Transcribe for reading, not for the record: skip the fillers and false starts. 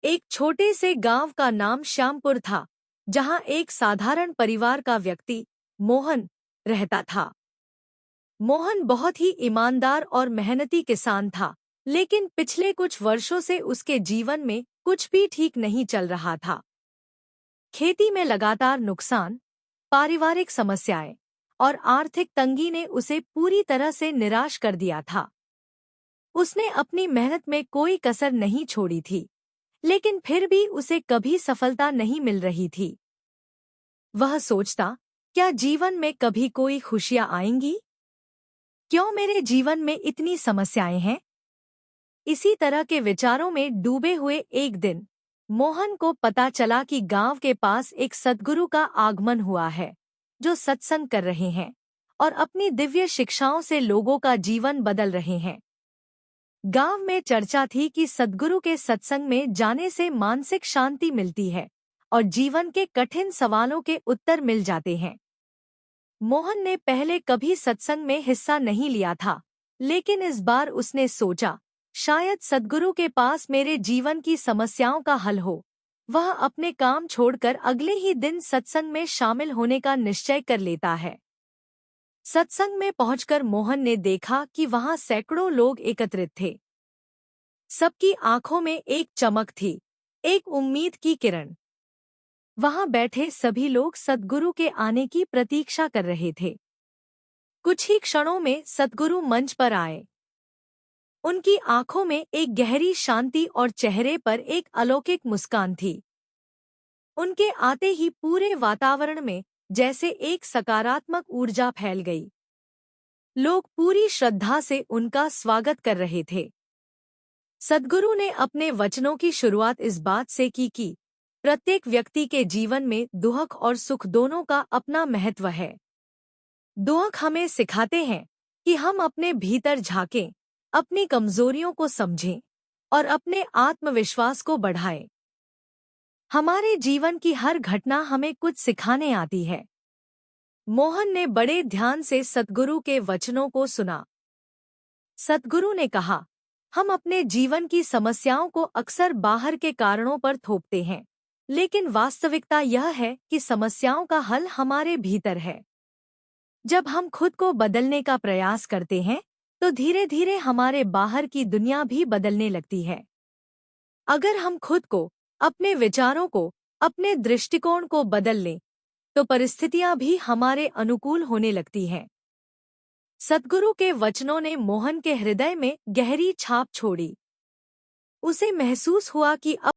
एक छोटे से गांव का नाम श्यामपुर था, जहां एक साधारण परिवार का व्यक्ति मोहन रहता था। मोहन बहुत ही ईमानदार और मेहनती किसान था, लेकिन पिछले कुछ वर्षों से उसके जीवन में कुछ भी ठीक नहीं चल रहा था। खेती में लगातार नुकसान, पारिवारिक समस्याएं और आर्थिक तंगी ने उसे पूरी तरह से निराश कर दिया था। उसने अपनी मेहनत में कोई कसर नहीं छोड़ी थी, लेकिन फिर भी उसे कभी सफलता नहीं मिल रही थी। वह सोचता, क्या जीवन में कभी कोई खुशियां आएंगी? क्यों मेरे जीवन में इतनी समस्याएं हैं? इसी तरह के विचारों में डूबे हुए एक दिन मोहन को पता चला कि गांव के पास एक सद्गुरु का आगमन हुआ है, जो सत्संग कर रहे हैं और अपनी दिव्य शिक्षाओं से लोगों का जीवन बदल रहे हैं। गांव में चर्चा थी कि सद्गुरु के सत्संग में जाने से मानसिक शांति मिलती है और जीवन के कठिन सवालों के उत्तर मिल जाते हैं। मोहन ने पहले कभी सत्संग में हिस्सा नहीं लिया था, लेकिन इस बार उसने सोचा, शायद सद्गुरु के पास मेरे जीवन की समस्याओं का हल हो। वह अपने काम छोड़कर अगले ही दिन सत्संग में शामिल होने का निश्चय कर लेता है। सत्संग में पहुंचकर मोहन ने देखा कि वहां सैकड़ों लोग एकत्रित थे। सबकी आंखों में एक चमक थी, एक उम्मीद की किरण। वहां बैठे सभी लोग सद्गुरु के आने की प्रतीक्षा कर रहे थे। कुछ ही क्षणों में सद्गुरु मंच पर आए। उनकी आंखों में एक गहरी शांति और चेहरे पर एक अलौकिक मुस्कान थी। उनके आते ही पूरे वातावरण में जैसे एक सकारात्मक ऊर्जा फैल गई। लोग पूरी श्रद्धा से उनका स्वागत कर रहे थे। सद्गुरु ने अपने वचनों की शुरुआत इस बात से की कि प्रत्येक व्यक्ति के जीवन में दुख और सुख दोनों का अपना महत्व है। दुख हमें सिखाते हैं कि हम अपने भीतर झांकें, अपनी कमजोरियों को समझें और अपने आत्मविश्वास को बढ़ाएं। हमारे जीवन की हर घटना हमें कुछ सिखाने आती है। मोहन ने बड़े ध्यान से सद्गुरु के वचनों को सुना। सद्गुरु ने कहा, हम अपने जीवन की समस्याओं को अक्सर बाहर के कारणों पर थोपते हैं, लेकिन वास्तविकता यह है कि समस्याओं का हल हमारे भीतर है। जब हम खुद को बदलने का प्रयास करते हैं, तो धीरे धीरे हमारे बाहर की दुनिया भी बदलने लगती है। अगर हम खुद को, अपने विचारों को, अपने दृष्टिकोण को बदल लें, तो परिस्थितियां भी हमारे अनुकूल होने लगती हैं। सद्गुरु के वचनों ने मोहन के हृदय में गहरी छाप छोड़ी। उसे महसूस हुआ कि अब